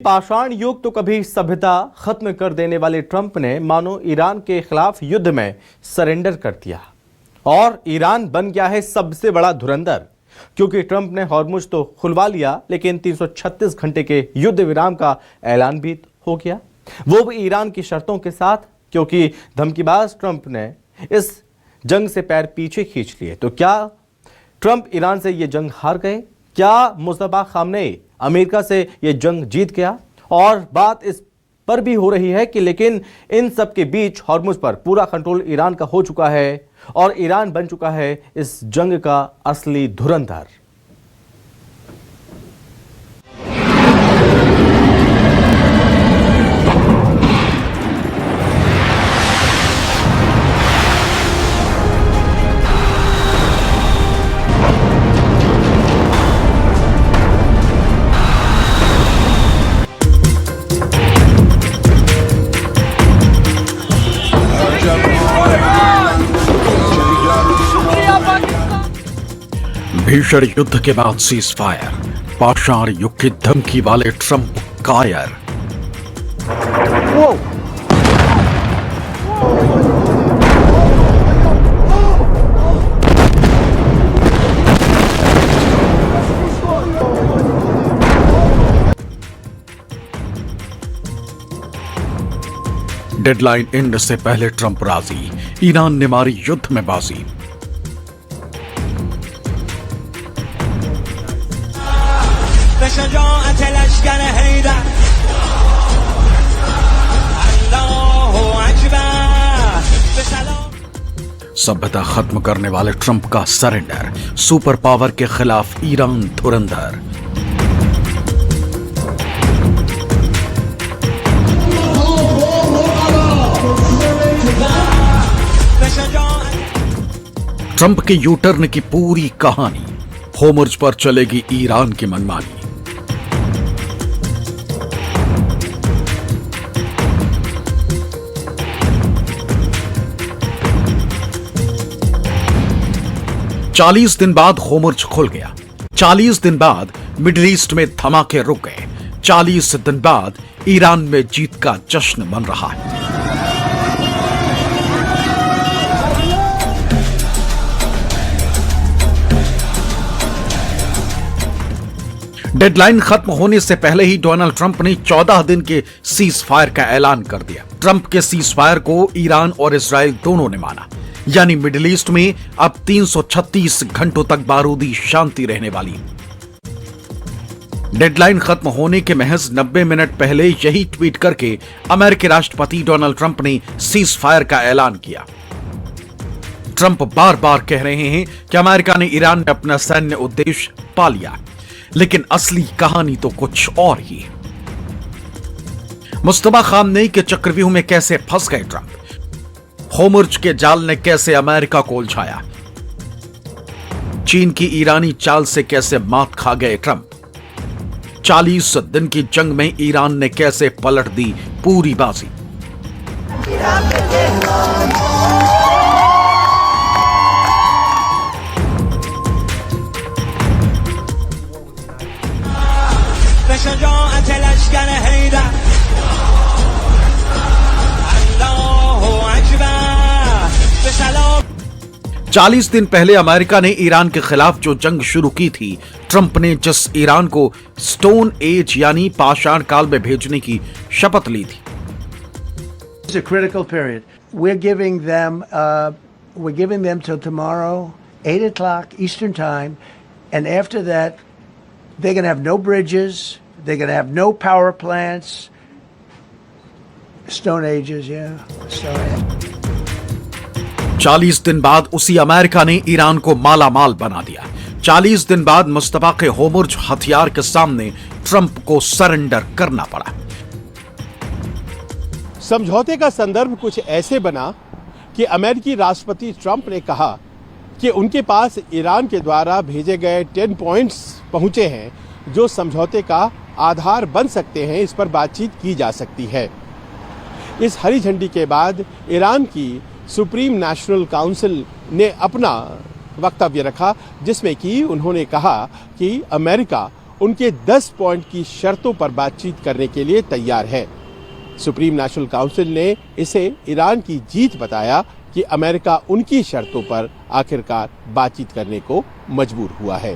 पाषाण युग तो कभी सभ्यता खत्म कर देने वाले ट्रंप ने मानो ईरान के खिलाफ युद्ध में सरेंडर कर दिया और ईरान बन गया है सबसे बड़ा धुरंधर। क्योंकि ट्रंप ने हॉर्मुज तो खुलवा लिया, लेकिन 336 घंटे के युद्ध विराम का ऐलान भी हो गया, वो भी ईरान की शर्तों के साथ। क्योंकि धमकीबाज ट्रंप ने इस जंग से पैर पीछे खींच लिए। तो क्या ट्रंप ईरान से ये जंग हार गए? क्या मुस्तफा खामनेई अमेरिका से ये जंग जीत गया? और बात इस पर भी हो रही है कि लेकिन इन सब के बीच हॉर्मुज पर पूरा कंट्रोल ईरान का हो चुका है और ईरान बन चुका है इस जंग का असली धुरंधर। भीषण युद्ध के बाद सीज फायर, पाषाण युग की धमकी वाले ट्रंप कायर। डेडलाइन एंड से पहले ट्रंप राजी, ईरान ने मारी युद्ध में बाजी। सभ्यता खत्म करने वाले ट्रंप का सरेंडर, सुपर पावर के खिलाफ ईरान धुरंधर। ट्रंप के यू टर्न की पूरी कहानी, होर्मुज पर चलेगी ईरान की मनमानी। चालीस दिन बाद होर्मुज खुल गया। 40 दिन बाद मिडिल ईस्ट में धमाके रुक गए। 40 दिन बाद ईरान में जीत का जश्न मन रहा है। डेडलाइन खत्म होने से पहले ही डोनाल्ड ट्रंप ने 14 दिन के सीज फायर का ऐलान कर दिया। ट्रंप के सीज फायर को ईरान और इजराइल दोनों ने माना, यानी मिडिल ईस्ट में अब 336 घंटों तक बारूदी शांति रहने वाली। डेडलाइन खत्म होने के महज 90 मिनट पहले यही ट्वीट करके अमेरिकी राष्ट्रपति डोनाल्ड ट्रंप ने सीज फायर का ऐलान किया। ट्रंप बार बार कह रहे हैं कि अमेरिका ने ईरान में अपना सैन्य उद्देश्य पा लिया, लेकिन असली कहानी तो कुछ और ही। मुस्तफा खामनेई के चक्रव्यूह में कैसे फंस गए ट्रंप? होर्मुज के जाल ने कैसे अमेरिका को उलझाया? चीन की ईरानी चाल से कैसे मात खा गए ट्रंप? 40 दिन की जंग में ईरान ने कैसे पलट दी पूरी बाजी? चालीस दिन पहले अमेरिका ने ईरान के खिलाफ जो जंग शुरू की थी, ट्रंप ने जिस ईरान को स्टोन एज यानी पाषाण काल में भेजने की शपथ ली थी। It's a critical period. We're giving them till tomorrow, 8 o'clock Eastern time, and after that, they're going to have no bridges, they're going to have no power plants. Stone ages, yeah. Stone ages. 40 दिन बाद उसी America ने Iran को माला माल बना दिया। 40 दिन बाद मुस्तफा के होर्मुज हथियार के सामने ट्रंप को सरेंडर करना पड़ा। समझौते का संदर्भ कुछ ऐसे बना कि अमेरिकी राष्ट्रपति ट्रंप ने कहा कि उनके पास ईरान के द्वारा भेजे गए 10 पॉइंट्स पहुंचे हैं जो समझौते का आधार बन सकते हैं, इस पर बातचीत की जा सकती है। इस हरी झंडी के बाद ईरान की सुप्रीम नेशनल काउंसिल ने अपना वक्तव्य रखा, जिसमें कि उन्होंने कहा कि अमेरिका उनके 10 पॉइंट की शर्तों पर बातचीत करने के लिए तैयार है। सुप्रीम नेशनल काउंसिल ने इसे ईरान की जीत बताया कि अमेरिका उनकी शर्तों पर आखिरकार बातचीत करने को मजबूर हुआ है।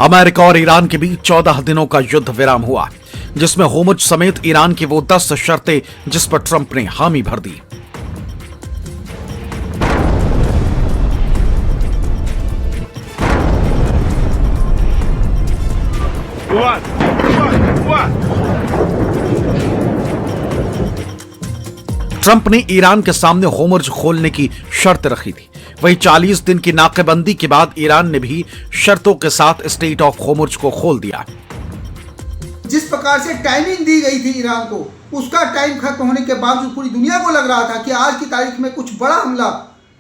अमेरिका और ईरान के बीच 14 दिनों का युद्ध विराम हुआ, जिसमें होर्मुज समेत ईरान की वो 10 शर्तें जिस पर ट्रंप ने हामी भर दी। ट्रंप ने ईरान के सामने होर्मुज खोलने की शर्त रखी थी। वहीं 40 दिन की नाकेबंदी के बाद ईरान ने भी शर्तों के साथ स्ट्रेट ऑफ होर्मुज को खोल दिया। जिस प्रकार से टाइमिंग दी गई थी ईरान को, उसका टाइम खत्म होने के बावजूद पूरी दुनिया को लग रहा था कि आज की तारीख में कुछ बड़ा हमला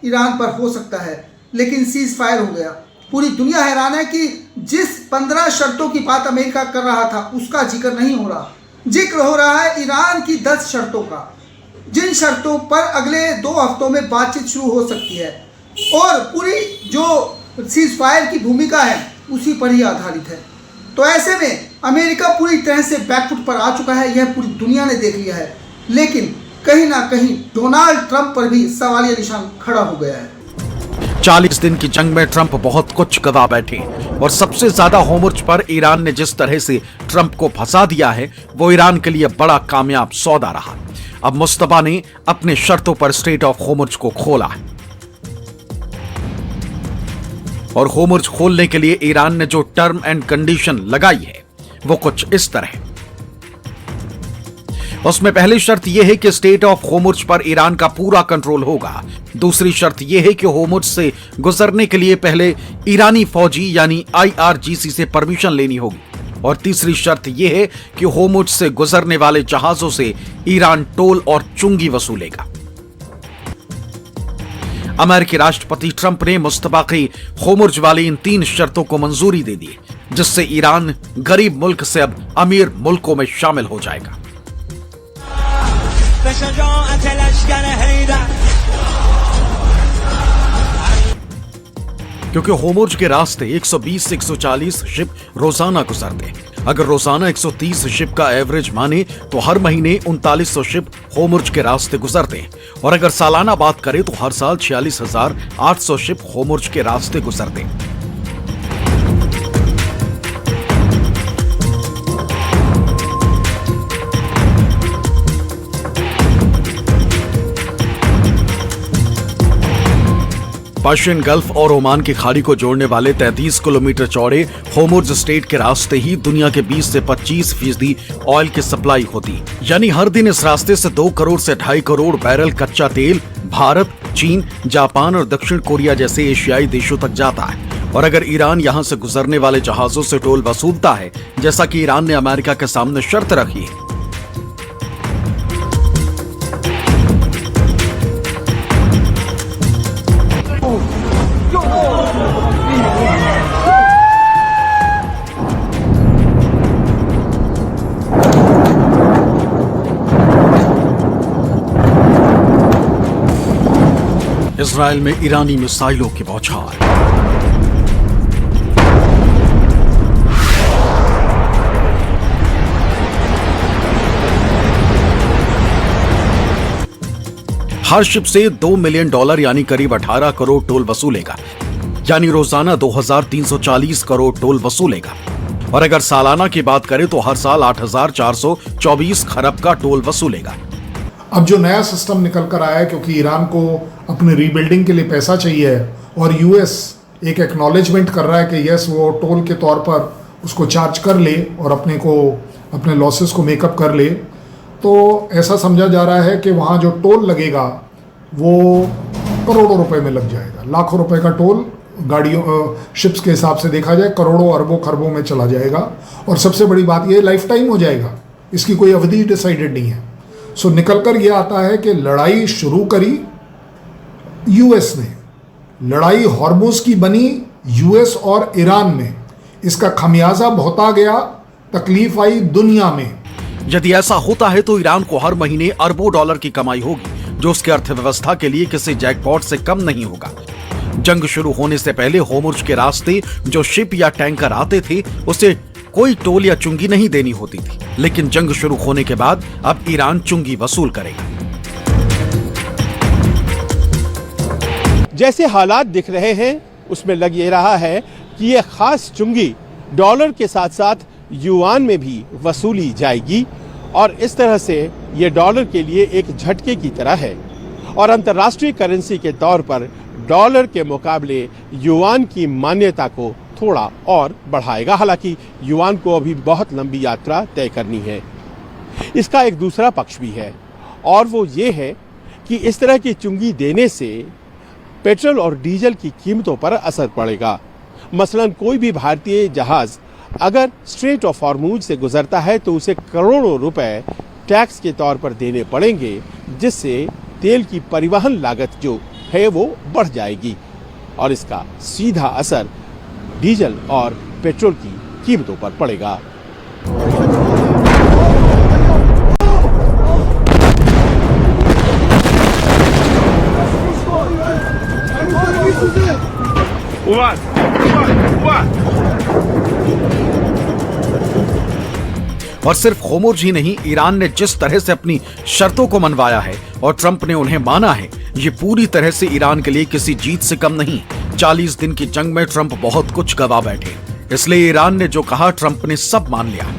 ईरान पर हो सकता है, लेकिन सीज फायर हो गया। पूरी दुनिया हैरान है कि जिस 15 शर्तों की बात अमेरिका कर रहा था उसका जिक्र नहीं हो रहा। जिक्र हो रहा है ईरान की 10 शर्तों का, जिन शर्तों पर अगले 2 हफ्तों में बातचीत शुरू हो सकती है और पूरी जो सीज फायर की भूमिका है उसी पर ही आधारित है। तो ऐसे में अमेरिका पूरी तरह से बैकफुट पर आ चुका है, यह पूरी दुनिया ने देख लिया है। लेकिन कहीं ना कहीं डोनाल्ड ट्रंप पर भी सवालिया निशान खड़ा हो गया है। 40 दिन की जंग में ट्रंप बहुत कुछ गवा बैठे और सबसे ज्यादा होर्मुज पर ईरान ने जिस तरह से ट्रंप को फंसा दिया है वो ईरान के लिए बड़ा कामयाब सौदा रहा। अब मुस्तफा ने अपने शर्तों पर स्ट्रेट ऑफ होर्मुज को खोला है और होर्मुज खोलने के लिए ईरान ने जो टर्म एंड कंडीशन लगाई है वो कुछ इस तरह। उसमें पहली शर्त यह है कि स्टेट ऑफ होर्मुज पर ईरान का पूरा कंट्रोल होगा। दूसरी शर्त यह है कि होर्मुज से गुजरने के लिए पहले ईरानी फौजी यानी IRGC से परमिशन लेनी होगी और तीसरी शर्त यह है कि होर्मुज से गुजरने वाले जहाजों से ईरान टोल और चुंगी वसूलेगा। अमेरिकी राष्ट्रपति ट्रंप ने मुस्तफा की होर्मुज वाली इन 3 शर्तों को मंजूरी दे दी, जिससे ईरान गरीब मुल्क से अब अमीर मुल्कों में शामिल हो जाएगा। क्योंकि होर्मुज के रास्ते 120 से 140 शिप रोजाना गुजरते हैं। अगर रोजाना 130 शिप का एवरेज माने तो हर महीने 3900 शिप होर्मुज के रास्ते गुजरते हैं और अगर सालाना बात करें तो हर साल 46,800 शिप होर्मुज के रास्ते गुजरते हैं। पर्शियन गल्फ और ओमान की खाड़ी को जोड़ने वाले 33 किलोमीटर चौड़े होर्मुज स्ट्रेट के रास्ते ही दुनिया के 20 से 25% ऑयल की सप्लाई होती, यानी हर दिन इस रास्ते से 2 करोड़ से 2.5 करोड़ बैरल कच्चा तेल भारत, चीन, जापान और दक्षिण कोरिया जैसे एशियाई देशों तक जाता है। और अगर ईरान यहां से गुजरने वाले जहाजों से टोल वसूलता है, जैसा कि ईरान ने अमेरिका के सामने शर्त रखी है, इजराइल में ईरानी मिसाइलों की बौछार। हर शिप से $2 मिलियन यानी करीब 18 करोड़ टोल वसूलेगा, यानी रोजाना 2340 करोड़ टोल वसूलेगा। और अगर सालाना की बात करें तो हर साल 8424 खरब का टोल वसूलेगा। अब जो नया सिस्टम निकल कर आया है, क्योंकि ईरान को अपनी रीबिल्डिंग के लिए पैसा चाहिए और यूएस एक एक्नॉलेजमेंट कर रहा है कि यस वो टोल के तौर पर उसको चार्ज कर ले और अपने लॉसेस को मेकअप कर ले, तो ऐसा समझा जा रहा है कि वहाँ जो टोल लगेगा वो करोड़ों रुपए में लग जाएगा। लाखों रुपए का टोल गाड़ियों शिप्स के हिसाब से देखा जाए करोड़ों अरबों खरबों में चला जाएगा। और सबसे बड़ी बात ये लाइफ टाइम हो जाएगा, इसकी कोई अवधि डिसाइडेड नहीं है। सो निकल कर यह आता है कि लड़ाई शुरू करी यूएस ने, लड़ाई हॉर्मुज की बनी यूएस और ईरान में, इसका खमियाजा भुगता गया, तकलीफ आई दुनिया में। यदि ऐसा होता है तो ईरान को हर महीने अरबों डॉलर की कमाई होगी, जो उसकी अर्थव्यवस्था के लिए किसी जैकपॉट से कम नहीं होगा। जंग शुरू होने से पहले होर्मुज के रास्ते जो शिप या टैंकर आते थे उसे कोई टोल या चुंगी नहीं देनी होती थी, लेकिन जंग शुरू होने के बाद अब ईरान चुंगी वसूल करेगा। जैसे हालात दिख रहे हैं उसमें लग ये रहा है कि ये खास चुंगी डॉलर के साथ साथ युआन में भी वसूली जाएगी और इस तरह से ये डॉलर के लिए एक झटके की तरह है और अंतर्राष्ट्रीय करेंसी के तौर पर डॉलर के मुकाबले युआन की मान्यता को थोड़ा और बढ़ाएगा। हालांकि युआन को अभी बहुत लंबी यात्रा तय करनी है। इसका एक दूसरा पक्ष भी है और वो ये है कि इस तरह की चुंगी देने से पेट्रोल और डीजल की कीमतों पर असर पड़ेगा। मसलन कोई भी भारतीय जहाज अगर स्ट्रेट ऑफ हॉर्मुज से गुजरता है तो उसे करोड़ों रुपए टैक्स के तौर पर देने पड़ेंगे, जिससे तेल की परिवहन लागत जो है वो बढ़ जाएगी और इसका सीधा असर डीजल और पेट्रोल की कीमतों पर पड़ेगा। और सिर्फ होर्मुज ही नहीं, ईरान ने जिस तरह से अपनी शर्तों को मनवाया है और ट्रंप ने उन्हें माना है, ये पूरी तरह से ईरान के लिए किसी जीत से कम नहीं। 40 दिन की जंग में ट्रंप बहुत कुछ गवा बैठे, इसलिए ईरान ने जो कहा ट्रंप ने सब मान लिया।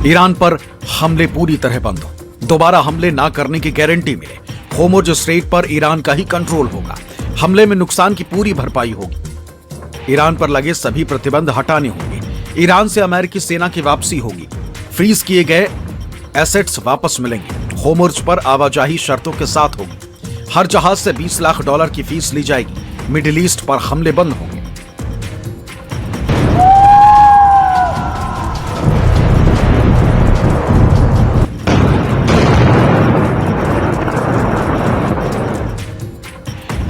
ईरान पर हमले पूरी तरह बंद हो, दोबारा हमले ना करने की गारंटी मिले। होर्मुज स्ट्रेट पर ईरान का ही कंट्रोल होगा, हमले में नुकसान की पूरी भरपाई होगी। ईरान पर लगे सभी प्रतिबंध हटाने होंगे, ईरान से अमेरिकी सेना की वापसी होगी, फ्रीज किए गए एसेट्स वापस मिलेंगे, होर्मुज पर आवाजाही शर्तों के साथ होगी, हर जहाज से $20 लाख की फीस ली जाएगी, मिडिल ईस्ट पर हमले बंद होंगे।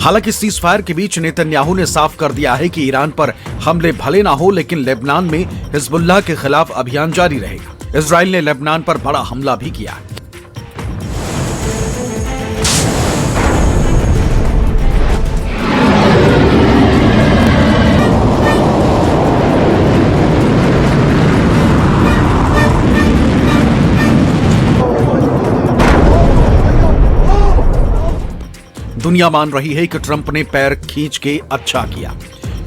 हालांकि सीज फायर के बीच नेतन्याहू ने साफ कर दिया है कि ईरान पर हमले भले ना हो, लेकिन लेबनान में हिजबुल्लाह के खिलाफ अभियान जारी रहेगा। इजराइल ने लेबनान पर बड़ा हमला भी किया है। दुनिया मान रही है कि ट्रंप ने पैर खींच के अच्छा किया,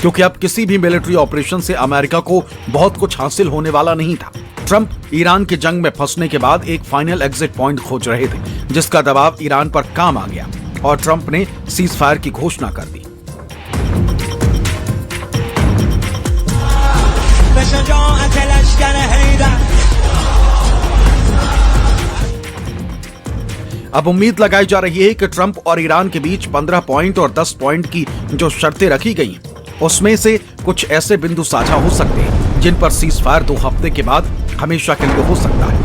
क्योंकि अब किसी भी मिलिट्री ऑपरेशन से अमेरिका को बहुत कुछ हासिल होने वाला नहीं था। ट्रंप ईरान के जंग में फंसने के बाद एक फाइनल एग्जिट पॉइंट खोज रहे थे, जिसका दबाव ईरान पर काम आ गया और ट्रंप ने सीज फायर की घोषणा कर दी। अब उम्मीद लगाई जा रही है कि ट्रंप और ईरान के बीच 15 पॉइंट और 10 पॉइंट की जो शर्तें रखी गई हैं, उसमें से कुछ ऐसे बिंदु साझा हो सकते हैं जिन पर सीज फायर 2 हफ्ते के बाद हमेशा के लिए हो सकता है।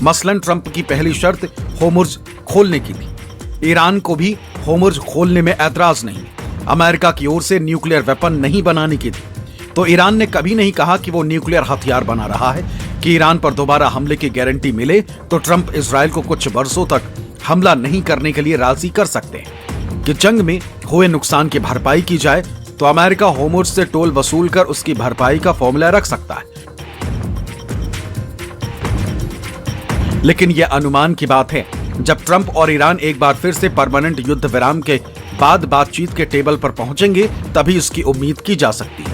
मसलन ट्रंप की पहली शर्त होर्मुज खोलने की थी। ईरान को भी होर्मुज खोलने में ऐतराज नहीं, अमेरिका की ओर से न्यूक्लियर वेपन नहीं बनाने की थी। तो ईरान ने कभी नहीं कहा कि वो न्यूक्लियर हथियार बना रहा है। कि ईरान पर दोबारा हमले की गारंटी मिले तो ट्रंप इजराइल को कुछ बरसों तक हमला नहीं करने के लिए राजी कर सकते हैं। कि जंग में हुए नुकसान की भरपाई की जाए तो अमेरिका होर्मुज से टोल वसूल कर उसकी भरपाई का फॉर्मूला रख सकता है। लेकिन यह अनुमान की बात है। जब ट्रंप और ईरान एक बार फिर से परमानेंट युद्ध विराम के बाद बातचीत के टेबल पर पहुंचेंगे, तभी इसकी उम्मीद की जा सकती है।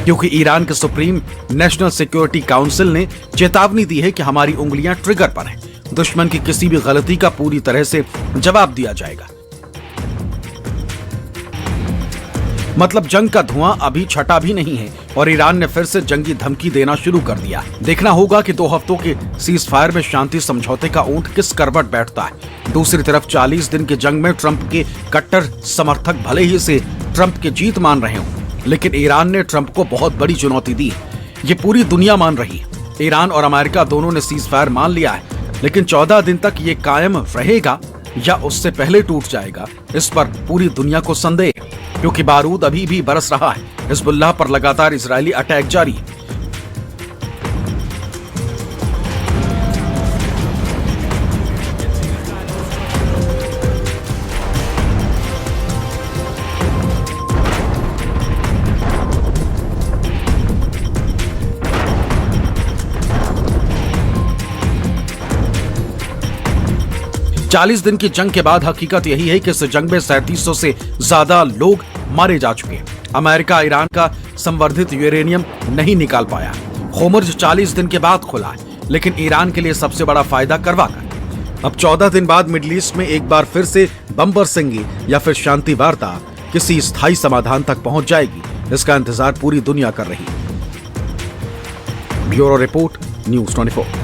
क्योंकि ईरान के सुप्रीम नेशनल सिक्योरिटी काउंसिल ने चेतावनी दी है कि हमारी उंगलियां ट्रिगर पर हैं। दुश्मन की किसी भी गलती का पूरी तरह से जवाब दिया जाएगा। मतलब जंग का धुआं अभी छटा भी नहीं है और ईरान ने फिर से जंगी धमकी देना शुरू कर दिया। देखना होगा कि 2 हफ्तों के सीज फायर में शांति समझौते का ऊंट किस करवट बैठता है। दूसरी तरफ 40 दिन की जंग में ट्रंप के कट्टर समर्थक भले ही इसे ट्रंप की जीत मान रहे हों, लेकिन ईरान ने ट्रंप को बहुत बड़ी चुनौती दी है। ये पूरी दुनिया मान रही है। ईरान और अमेरिका दोनों ने सीज फायर मान लिया है, लेकिन 14 दिन तक ये कायम रहेगा या उससे पहले टूट जाएगा, इस पर पूरी दुनिया को संदेह है, क्योंकि बारूद अभी भी बरस रहा है। हिजबुल्लाह पर लगातार इजरायली अटैक जारी है। चालीस दिन की जंग के बाद हकीकत यही है कि इस जंग में 3700 से ज्यादा लोग मारे जा चुके हैं। अमेरिका ईरान का संवर्धित यूरेनियम नहीं निकाल पाया। होमर्ज 40 दिन के बाद खुला है, लेकिन ईरान के लिए सबसे बड़ा फायदा करवा कर। अब 14 दिन बाद मिडिल ईस्ट में एक बार फिर से बम बरसेंगे या फिर शांति वार्ता किसी स्थायी समाधान तक पहुंच जाएगी, इसका इंतजार पूरी दुनिया कर रही है। Bureau report, news 24।